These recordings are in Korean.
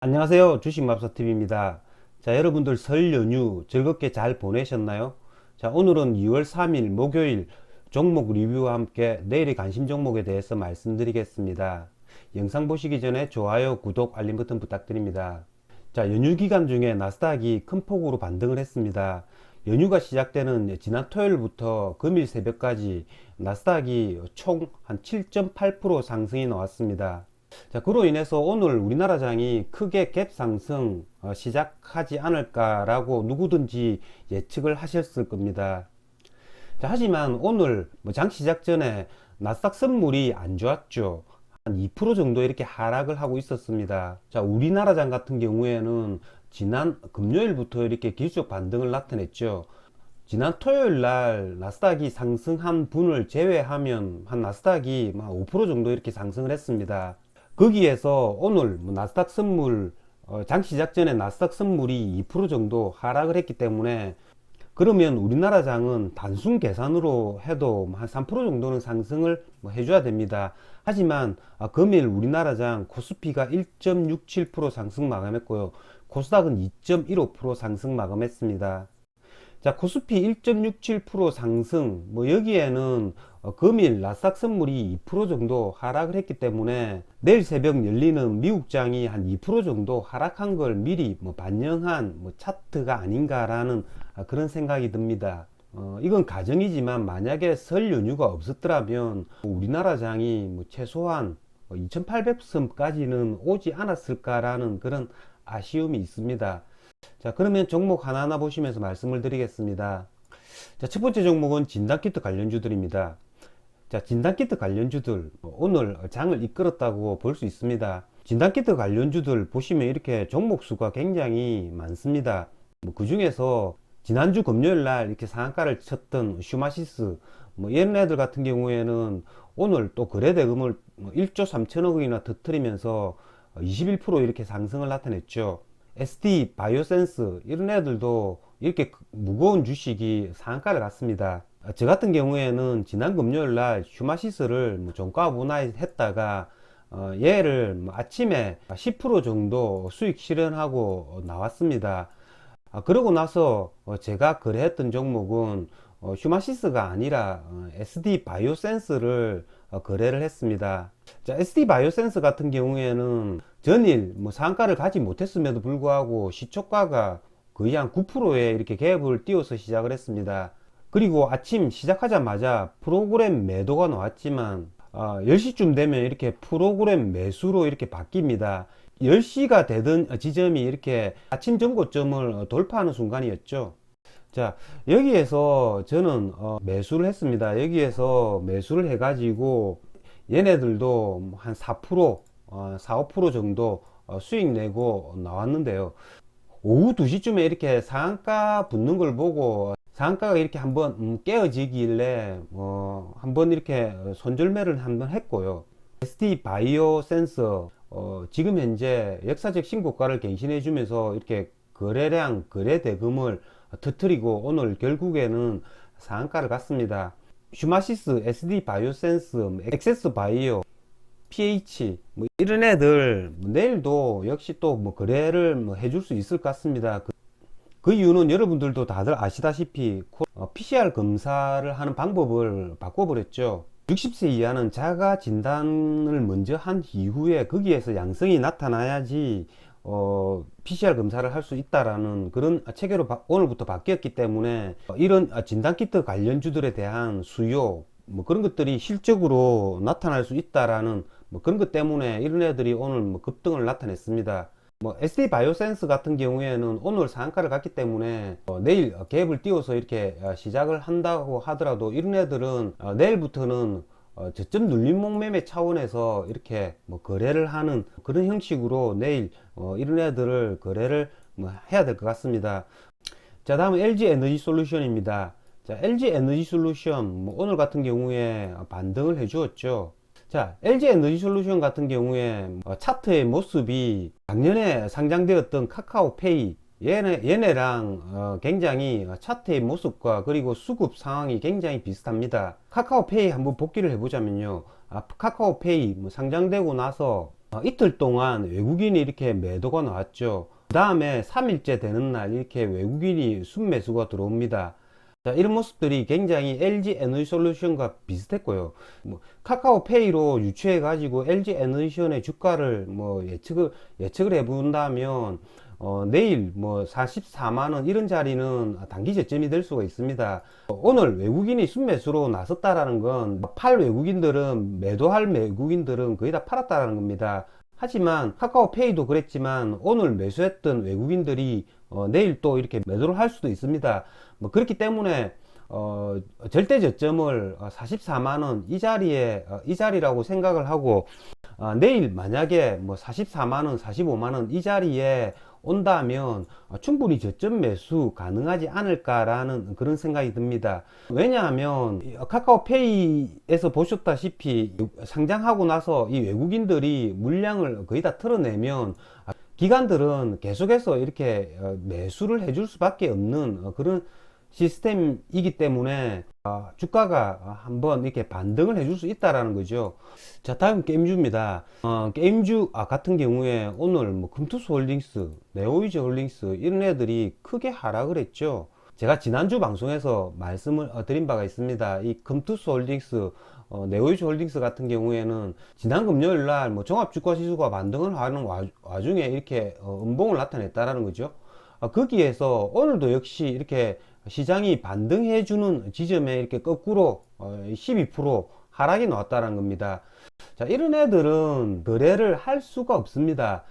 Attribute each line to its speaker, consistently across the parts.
Speaker 1: 안녕하세요. 주식맘사TV입니다. 자, 여러분들 설 연휴 즐겁게 잘 보내셨나요? 자, 오늘은 2월 3일 목요일 종목 리뷰와 함께 내일의 관심 종목에 대해서 말씀드리겠습니다. 영상 보시기 전에 좋아요, 구독, 알림 버튼 부탁드립니다. 자, 연휴 기간 중에 나스닥이 큰 폭으로 반등을 했습니다. 연휴가 시작되는 지난 토요일부터 금일 새벽까지 나스닥이 총 한 7.8% 상승이 나왔습니다. 자, 그로 인해서 오늘 우리나라 장이 크게 갭 상승 시작하지 않을까라고 누구든지 예측을 하셨을 겁니다. 자, 하지만 오늘 장 시작 전에 나스닥 선물이 안 좋았죠. 한 2% 정도 이렇게 하락을 하고 있었습니다. 자, 우리나라 장 같은 경우에는 지난 금요일부터 이렇게 기술적 반등을 나타냈죠. 지난 토요일 날 나스닥이 상승한 분을 제외하면 한 나스닥이 5% 정도 이렇게 상승을 했습니다. 거기에서 오늘 나스닥 선물 장 시작 전에 나스닥 선물이 2% 정도 하락을 했기 때문에, 그러면 우리나라 장은 단순 계산으로 해도 한 3% 정도는 상승을 해줘야 됩니다. 하지만 금일 우리나라 장 코스피가 1.67% 상승 마감했고요, 코스닥은 2.15% 상승 마감했습니다. 자, 코스피 1.67% 상승, 여기에는 금일 나스닥 선물이 2% 정도 하락을 했기 때문에 내일 새벽 열리는 미국 장이 한 2% 정도 하락한 걸 미리 반영한 차트가 아닌가라는 그런 생각이 듭니다. 이건 가정이지만 만약에 설 연휴가 없었더라면 우리나라 장이 최소한 2800선까지는 오지 않았을까라는 그런 아쉬움이 있습니다. 자, 그러면 종목 하나하나 보시면서 말씀을 드리겠습니다. 자, 첫 번째 종목은 진단키트 관련주들입니다. 자, 진단키트 관련주들 오늘 장을 이끌었다고 볼 수 있습니다. 진단키트 관련주들 보시면 이렇게 종목 수가 굉장히 많습니다. 그 중에서 지난주 금요일 날 이렇게 상한가를 쳤던 슈마시스 이런 애들 같은 경우에는 오늘 또 거래 대금을 1조 3천억 원이나 터뜨리면서 21% 이렇게 상승을 나타냈죠. SD 바이오센스 이런 애들도 이렇게 무거운 주식이 상한가를 갔습니다. 저 같은 경우에는 지난 금요일 날 휴마시스를 종가 분할했다가 얘를 아침에 10% 정도 수익 실현하고 나왔습니다. 그러고 나서 제가 거래했던 종목은 휴마시스가 아니라 SD 바이오센스를 거래를 했습니다. 자, SD 바이오센스 같은 경우에는 전일 상한가를 가지 못했음에도 불구하고 시초가가 거의 한 9%에 이렇게 갭을 띄워서 시작을 했습니다. 그리고 아침 시작하자마자 프로그램 매도가 나왔지만 10시쯤 되면 이렇게 프로그램 매수로 이렇게 바뀝니다. 10시가 되던 지점이 이렇게 아침 전고점을 돌파하는 순간이었죠. 자, 여기에서 저는 매수를 했습니다. 여기에서 매수를 해가지고 얘네들도 한 4%, 4, 5% 정도 수익 내고 나왔는데요. 오후 2시쯤에 이렇게 상한가 붙는 걸 보고 상한가가 이렇게 한번 깨어지길래 한번 이렇게 손절매를 한번 했고요. SD 바이오 센서 지금 현재 역사적 신고가를 갱신해 주면서 이렇게 거래량, 거래 대금을 터뜨리고 오늘 결국에는 상한가를 갔습니다. 슈마시스, SD 바이오센스, 엑세스 바이오, PH 이런 애들 내일도 역시 또 거래를 해줄 수 있을 것 같습니다. 그 이유는 여러분들도 다들 아시다시피 PCR 검사를 하는 방법을 바꿔버렸죠. 60세 이하는 자가 진단을 먼저 한 이후에 거기에서 양성이 나타나야지 PCR 검사를 할 수 있다라는 그런 체계로 오늘부터 바뀌었기 때문에 이런 진단키트 관련주들에 대한 수요 그런 것들이 실적으로 나타날 수 있다라는 그런 것 때문에 이런 애들이 오늘 급등을 나타냈습니다. SD 바이오센스 같은 경우에는 오늘 상한가를 갔기 때문에 내일 갭을 띄워서 이렇게 시작을 한다고 하더라도 이런 애들은 내일부터는 저점 눌림목 매매 차원에서 이렇게 거래를 하는 그런 형식으로 내일 이런 애들을 거래를 해야 될 것 같습니다. 자, 다음은 LG 에너지 솔루션입니다. 자, LG 에너지 솔루션 오늘 같은 경우에 반등을 해 주었죠. 자, LG 에너지 솔루션 같은 경우에 차트의 모습이 작년에 상장되었던 카카오페이 얘네랑 굉장히 차트의 모습과 그리고 수급 상황이 굉장히 비슷합니다. 카카오페이 한번 복기를 해보자면요. 카카오페이 상장되고 나서 이틀 동안 외국인이 이렇게 매도가 나왔죠. 그 다음에 3일째 되는 날 이렇게 외국인이 순매수가 들어옵니다. 자, 이런 모습들이 굉장히 LG 에너지솔루션과 비슷했고요. 카카오페이로 유추해 가지고 LG 에너지솔루션의 주가를 예측을 해본다면 내일 44만 원 이런 자리는 단기 저점이 될 수가 있습니다. 오늘 외국인이 순매수로 나섰다라는 건 팔 외국인들은 매도할 외국인들은 거의 다 팔았다라는 겁니다. 하지만 카카오페이도 그랬지만 오늘 매수했던 외국인들이 내일 또 이렇게 매도를 할 수도 있습니다. 그렇기 때문에 절대 저점을 44만원 이 자리라고 생각을 하고 내일 만약에 44만원 45만원 이 자리에 온다면 충분히 저점 매수 가능하지 않을까라는 그런 생각이 듭니다. 왜냐하면 카카오페이에서 보셨다시피 상장하고 나서 이 외국인들이 물량을 거의 다 털어내면 기관들은 계속해서 이렇게 매수를 해줄 수밖에 없는 그런 시스템이기 때문에 주가가 한번 이렇게 반등을 해줄 수 있다라는 거죠. 자, 다음 게임주입니다. 게임주 같은 경우에 오늘 금투스홀딩스, 네오이즈홀딩스 이런 애들이 크게 하락을 했죠. 제가 지난주 방송에서 말씀을 드린 바가 있습니다. 이 금투스홀딩스, 네오이즈홀딩스 같은 경우에는 지난 금요일 날 종합주가지수가 반등을 하는 와중에 이렇게 음봉을 나타냈다라는 거죠. 거기에서 오늘도 역시 이렇게 시장이 반등해주는 지점에 이렇게 거꾸로 12% 하락이 나왔다는 겁니다. 자, 이런 애들은 거래를 할 수가 없습니다.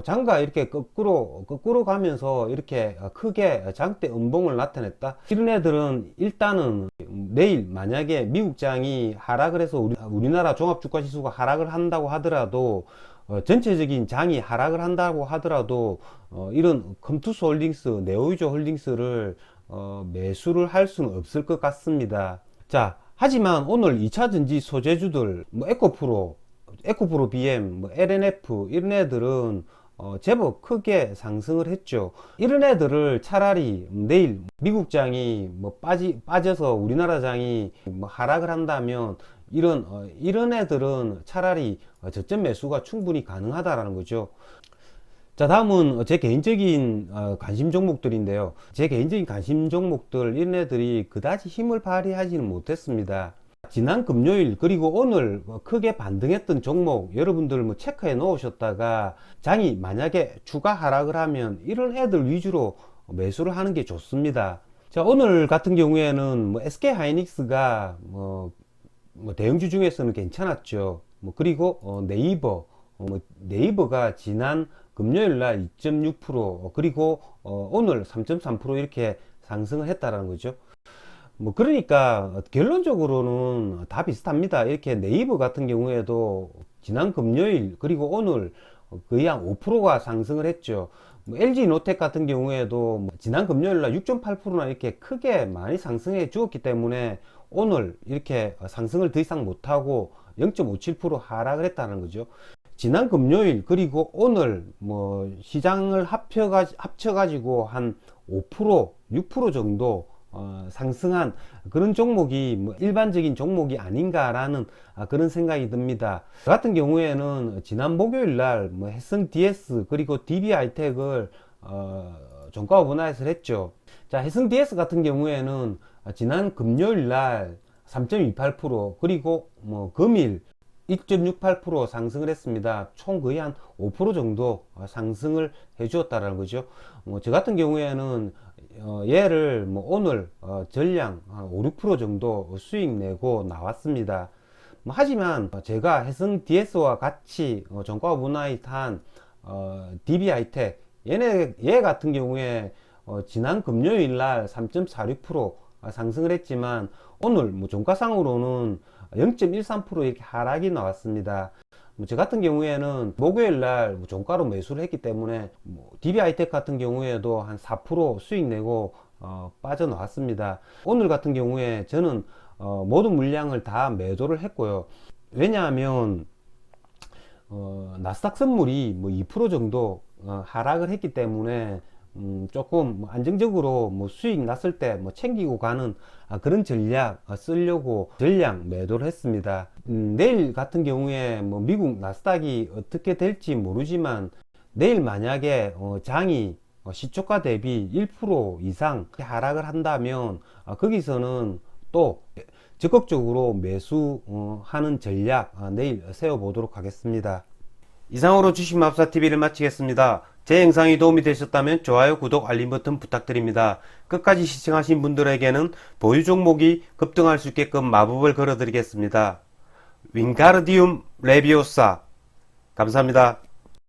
Speaker 1: 장가 이렇게 거꾸로 가면서 이렇게 크게 장대 음봉을 나타냈다. 이런 애들은 일단은 내일 만약에 미국장이 하락을 해서 우리나라 종합주가지수가 하락을 한다고 하더라도 전체적인 장이 하락을 한다고 하더라도 이런 금투스홀딩스, 네오이즈홀딩스를 매수를 할 수는 없을 것 같습니다. 자, 하지만 오늘 2차전지 소재주들 에코프로 BM, LNF 이런 애들은 제법 크게 상승을 했죠. 이런 애들을 차라리 내일 미국장이 빠져서 우리나라 장이 하락을 한다면 이런 애들은 차라리 저점 매수가 충분히 가능하다라는 거죠. 자, 다음은 제 개인적인 관심 종목들인데요. 제 개인적인 관심 종목들 이런 애들이 그다지 힘을 발휘하지는 못했습니다. 지난 금요일 그리고 오늘 크게 반등했던 종목 여러분들 체크해 놓으셨다가 장이 만약에 추가 하락을 하면 이런 애들 위주로 매수를 하는 게 좋습니다. 자, 오늘 같은 경우에는 SK하이닉스가 대형주 중에서는 괜찮았죠. 그리고 네이버가 지난 금요일 날 2.6% 그리고 오늘 3.3% 이렇게 상승을 했다라는 거죠. 그러니까 결론적으로는 다 비슷합니다. 이렇게 네이버 같은 경우에도 지난 금요일 그리고 오늘 거의 한 5%가 상승을 했죠. LG노텍 같은 경우에도 지난 금요일 날 6.8%나 이렇게 크게 많이 상승해 주었기 때문에 오늘 이렇게 상승을 더 이상 못하고 0.57% 하락을 했다는 거죠. 지난 금요일 그리고 오늘 시장을 합쳐가지고 한 5%, 6% 정도 상승한 그런 종목이 일반적인 종목이 아닌가라는 그런 생각이 듭니다. 저 같은 경우에는 지난 목요일 날 해성 DS 그리고 DB하이텍을 종가 오버나잇을 했죠. 자, 해성 DS 같은 경우에는 지난 금요일 날 3.28% 그리고 금일 1.68% 상승을 했습니다. 총 거의 한 5% 정도 상승을 해 주었다는 거죠. 저 같은 경우에는 얘를 오늘 전량 한 5, 6% 정도 수익 내고 나왔습니다. 하지만 제가 해성 DS와 같이 종가 오버나잇 한 DB하이텍 얘 같은 경우에 지난 금요일 날 3.46% 상승을 했지만 오늘 종가상으로는 0.13% 이렇게 하락이 나왔습니다. 저 같은 경우에는 목요일 날 종가로 매수를 했기 때문에 DB하이텍 같은 경우에도 한 4% 수익 내고 빠져나왔습니다. 오늘 같은 경우에 저는 모든 물량을 다 매도를 했고요. 왜냐하면 나스닥 선물이 2% 정도 하락을 했기 때문에 조금 뭐 안정적으로 뭐 수익 났을 때 뭐 챙기고 가는 그런 전략 쓰려고 전량 매도를 했습니다. 내일 같은 경우에 뭐 미국 나스닥이 어떻게 될지 모르지만 내일 만약에 장이 시초가 대비 1% 이상 하락을 한다면 거기서는 또 적극적으로 매수하는 전략 내일 세워보도록 하겠습니다. 이상으로 주식마법사TV를 마치겠습니다. 제 영상이 도움이 되셨다면 좋아요, 구독, 알림 버튼 부탁드립니다. 끝까지 시청하신 분들에게는 보유 종목이 급등할 수 있게끔 마법을 걸어드리겠습니다. 윙가르디움 레비오사 감사합니다.